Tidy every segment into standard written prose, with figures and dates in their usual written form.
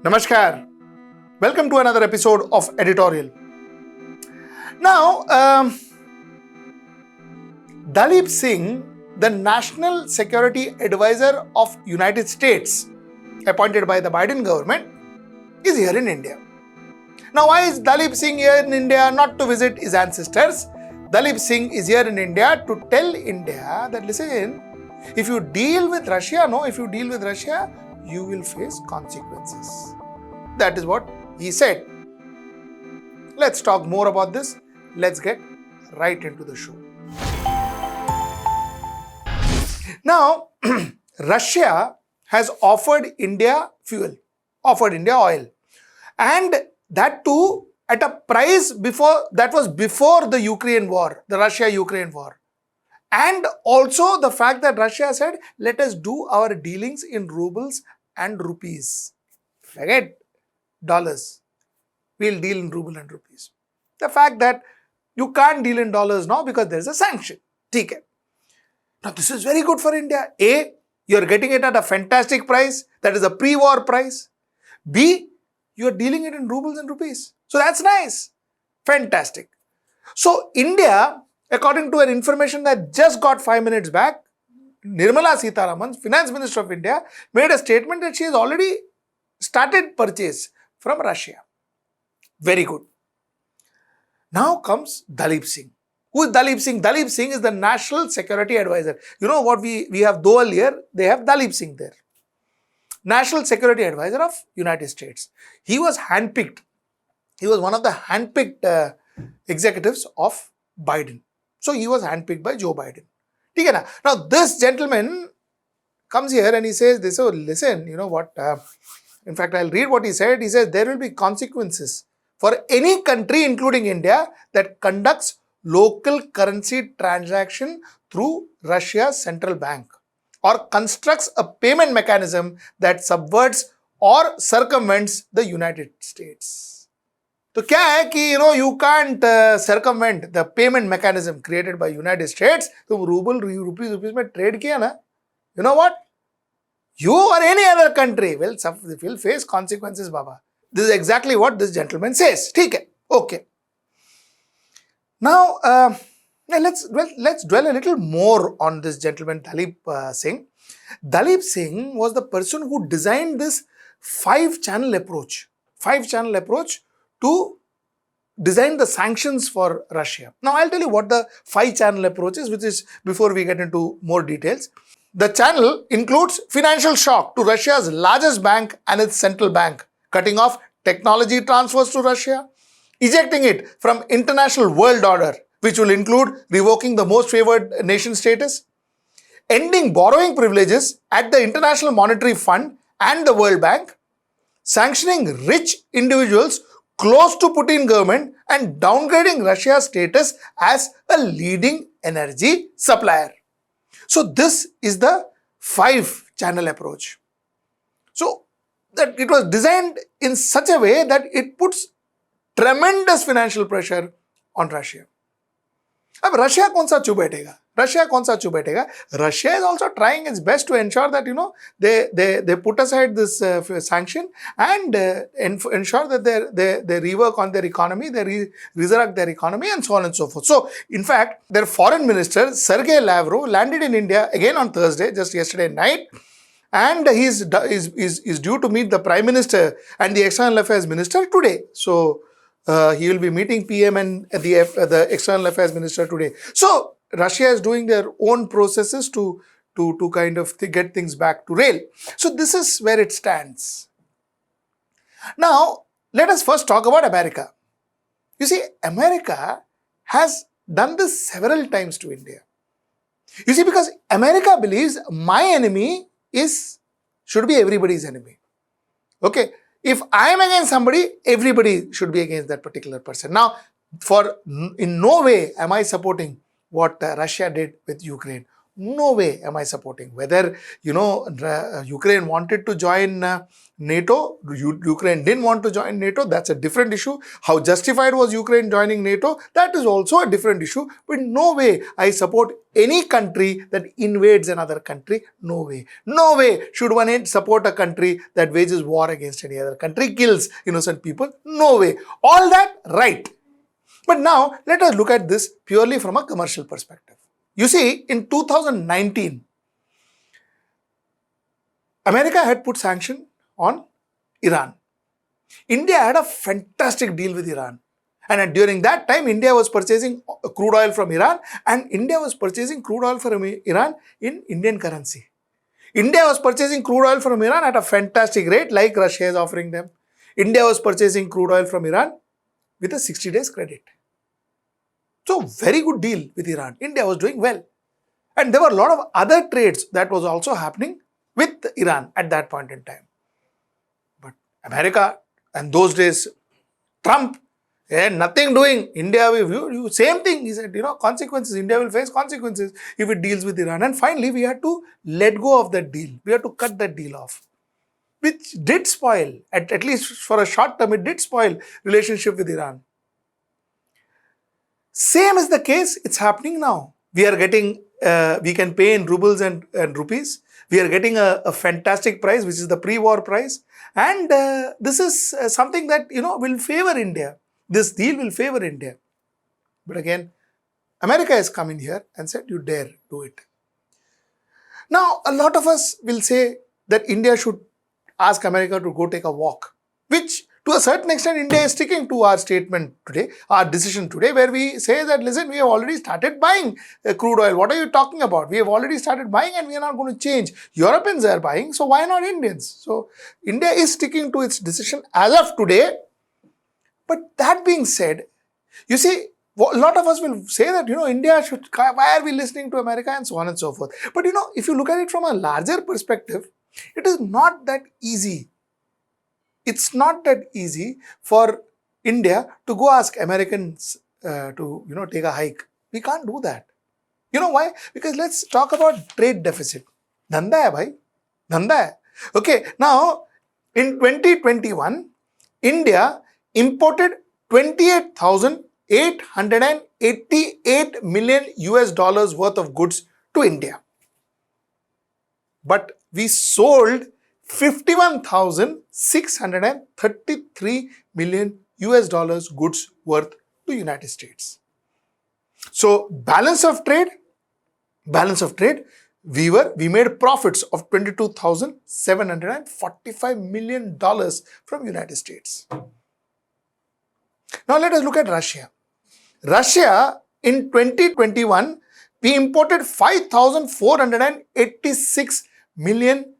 Namaskar. Welcome to another episode of Editorial. Now, Daleep Singh, the National Security Advisor of United States, appointed by the Biden government, is here in India. Now, why is Daleep Singh here in India? Not to visit his ancestors. Daleep Singh is here in India to tell India that, listen, if you deal with Russia, you will face consequences. That is what he said. Let's talk more about this. Let's get right into the show. Now, Russia has offered India fuel, offered India oil, and that too at a price before the Ukraine war, the Russia-Ukraine war. And also the fact that Russia said, let us do our dealings in rubles and rupees. Forget dollars. We'll deal in ruble and rupees. The fact that you can't deal in dollars now because there is a sanction. Okay. Now this is very good for India. A, you're getting it at a fantastic price. That is a pre-war price. B, you're dealing it in rubles and rupees. So that's nice. Fantastic. So India, according to an information that just got 5 minutes back, Nirmala Sitharaman, Finance Minister of India, made a statement that she has already started purchase from Russia. Very good. Now comes Daleep Singh. Who is Daleep Singh? Daleep Singh is the National Security Advisor. You know what we have Dole here? They have Daleep Singh there. National Security Advisor of United States. He was handpicked. He was one of the handpicked executives of Biden. So he was handpicked by Joe Biden. Now this gentleman comes here and he says this, oh listen, you know what, in fact I'll read what he said. He says there will be consequences for any country including India that conducts local currency transaction through Russia's central bank or constructs a payment mechanism that subverts or circumvents the United States. So क्या है कि you can't circumvent the payment mechanism created by United States. तुम rupees में trade किया ना, you know what? You or any other country will face consequences, Baba. This is exactly what this gentleman says. ठीक है, okay. Now let's dwell a little more on this gentleman Daleep Singh. Daleep Singh was the person who designed this 5-channel approach. 5-channel approach to design the sanctions for Russia. Now, I'll tell you what the 5-channel approach is, which is before we get into more details. The channel includes financial shock to Russia's largest bank and its central bank, cutting off technology transfers to Russia, ejecting it from international world order, which will include revoking the most favored nation status, ending borrowing privileges at the International Monetary Fund and the World Bank, sanctioning rich individuals close to Putin government and downgrading Russia's status as a leading energy supplier. So this is the 5-channel approach. So that it was designed in such a way that it puts tremendous financial pressure on Russia. अब Russia कौन सा चुप बैठेगा? Russia is also trying its best to ensure that they put aside this sanction and ensure that they rework on their economy, they resurrect their economy and so on and so forth. So in fact, their foreign minister Sergei Lavrov landed in India again on Thursday, just yesterday night, and he is due to meet the Prime Minister and the External Affairs Minister today. So he will be meeting PM and the External Affairs Minister today. So Russia is doing their own processes to kind of get things back to rail. So this is where it stands. Now, let us first talk about America. You see, America has done this several times to India. You see, because America believes my enemy should be everybody's enemy. Okay. If I am against somebody, everybody should be against that particular person. Now, in no way am I supporting what Russia did with Ukraine. No way am I supporting. Whether, Ukraine wanted to join NATO, Ukraine didn't want to join NATO, that's a different issue. How justified was Ukraine joining NATO? That is also a different issue. But no way I support any country that invades another country. No way. No way should one support a country that wages war against any other country, kills innocent people. No way. All that right. But now let us look at this purely from a commercial perspective. You see, in 2019, America had put sanction on Iran. India had a fantastic deal with Iran. And during that time, India was purchasing crude oil from Iran, and India was purchasing crude oil from Iran in Indian currency. India was purchasing crude oil from Iran at a fantastic rate, like Russia is offering them. India was purchasing crude oil from Iran with a 60 days credit. So, very good deal with Iran. India was doing well. And there were a lot of other trades that was also happening with Iran at that point in time. But America, and those days, Trump, had nothing doing. India, same thing. He said, consequences. India will face consequences if it deals with Iran. And finally, we had to let go of that deal. We had to cut that deal off, which did spoil, at least for a short term, it did spoil relationship with Iran. Same is the case, it's happening now. We are getting, we can pay in rubles and rupees. We are getting a fantastic price, which is the pre-war price. And this is something that, will favor India. This deal will favor India. But again, America has come in here and said, you dare do it. Now, a lot of us will say that India should ask America to go take a walk, which to a certain extent, India is sticking to our statement today, our decision today, where we say that, listen, we have already started buying crude oil. What are you talking about? We have already started buying and we are not going to change. Europeans are buying, so why not Indians? So, India is sticking to its decision as of today. But that being said, you see, a lot of us will say that, India should, why are we listening to America and so on and so forth. But, if you look at it from a larger perspective, it is not that easy. It's not that easy for India to go ask Americans to, take a hike. We can't do that. You know why? Because let's talk about trade deficit. Dhanda hai bhai. Dhanda hai. Okay, now in 2021, India imported 28,888 million US dollars worth of goods to India. But we sold 51,633 million US dollars goods worth to United States. So balance of trade, we made profits of $22,745 million from United States. Now let us look at Russia. Russia in 2021, we imported 5,486 million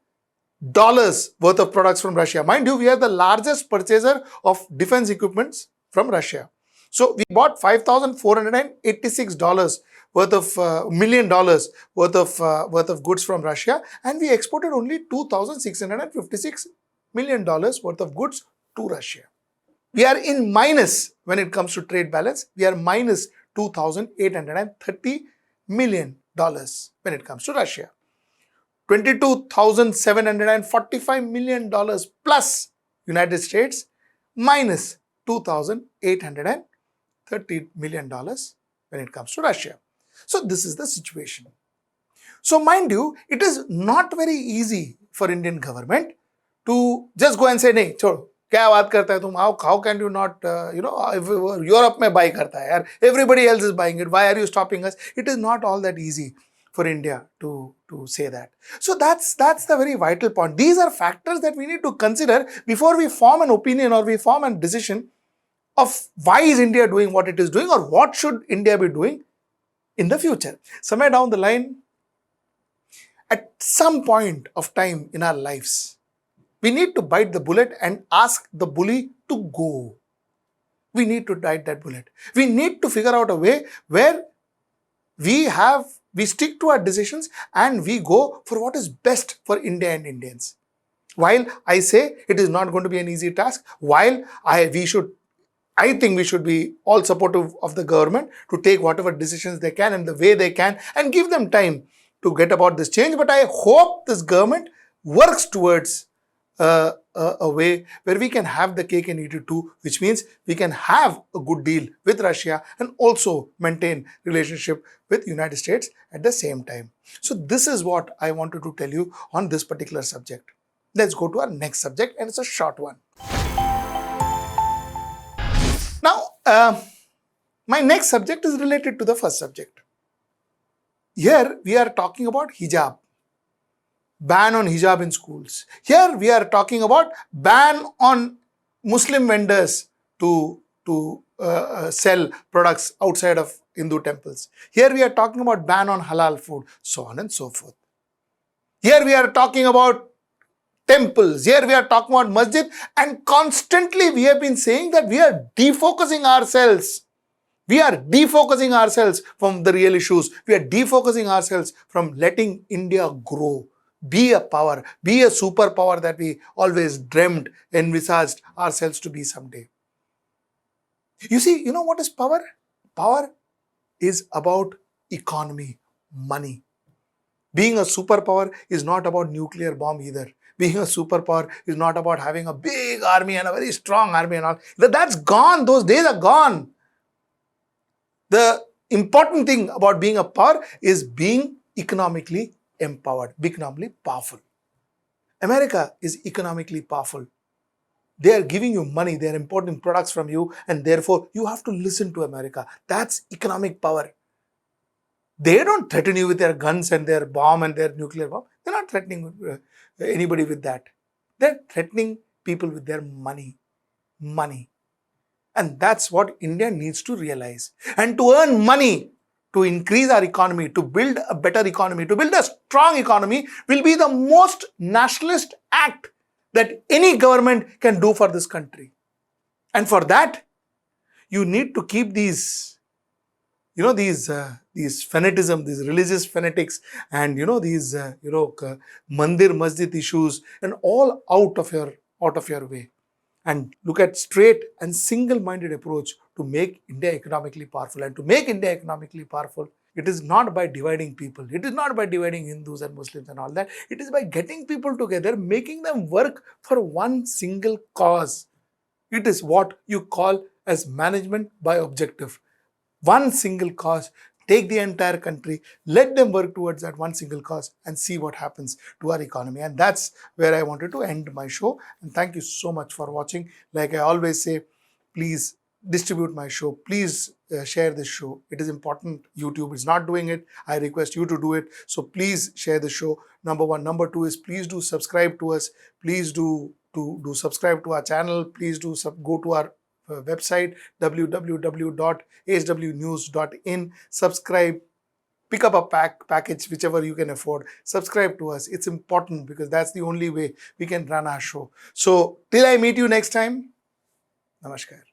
dollars worth of products from Russia. Mind you, we are the largest purchaser of defense equipments from Russia. So we bought $5,486 worth of million dollars worth of goods from Russia, and we exported only $2,656 million worth of goods to Russia. We are in minus when it comes to trade balance. We are minus $2,830 million when it comes to Russia. $22,745 million plus United States minus $2,830 million when it comes to Russia. So this is the situation. So mind you, it is not very easy for Indian government to just go and say, "Nahi, chhod, kya baat karta hai tum? How can you not, Europe mein buy karta hai yaar. Everybody else is buying it. Why are you stopping us?" It is not all that easy for India to say that. So that's the very vital point. These are factors that we need to consider before we form an opinion or we form a decision of why is India doing what it is doing or what should India be doing in the future. Somewhere down the line, at some point of time in our lives, we need to bite the bullet and ask the bully to go. We need to bite that bullet. We need to figure out a way where we stick to our decisions and we go for what is best for India and Indians. While I say it is not going to be an easy task, while I think we should be all supportive of the government to take whatever decisions they can and the way they can and give them time to get about this change, but I hope this government works towards a way where we can have the cake and eat it too, which means we can have a good deal with Russia and also maintain relationship with United States at the same time. So this is what I wanted to tell you on this particular subject. Let's go to our next subject, and it's a short one. Now, my next subject is related to the first subject. Here we are talking about hijab. Ban on hijab in schools. Here we are talking about ban on Muslim vendors to sell products outside of Hindu temples. Here we are talking about ban on halal food, so on and so forth. Here we are talking about temples. Here we are talking about masjid, and constantly we have been saying that we are defocusing ourselves. We are defocusing ourselves from the real issues. We are defocusing ourselves from letting India grow. Be a power, be a superpower that we always dreamed, envisaged ourselves to be someday. You see, you know what is power? Power is about economy, money. Being a superpower is not about nuclear bomb either. Being a superpower is not about having a big army and a very strong army and all. That's gone. Those days are gone. The important thing about being a power is being economically empowered, economically powerful. America is economically powerful. They are giving you money, they are importing products from you, and therefore you have to listen to America. That's economic power. They don't threaten you with their guns and their bomb and their nuclear bomb. They're not threatening anybody with that. They're threatening people with their money. Money. And that's what India needs to realize. And to earn money, to increase our economy, to build a better economy, to build a strong economy will be the most nationalist act that any government can do for this country. And for that, you need to keep these fanatism, these religious fanatics, and these mandir masjid issues, and all out of your way, and look at straight and single-minded approach to make India economically powerful. And to make India economically powerful, it is not by dividing people. It is not by dividing Hindus and Muslims and all that. It is by getting people together, making them work for one single cause. It is what you call as management by objective. One single cause. Take the entire country, let them work towards that one single cause, and see what happens to our economy. And that's where I wanted to end my show. And thank you so much for watching. Like I always say, please distribute my show. Please share this show. It is important. YouTube is not doing it. I request you to do it. So please share the show. Number one. Number two is please do subscribe to us. Please do subscribe to our channel. Please do go to our website www.hwnews.in. Subscribe, pick up a package, whichever you can afford. Subscribe to us. It's important because that's the only way we can run our show. So till I meet you next time, namaskar.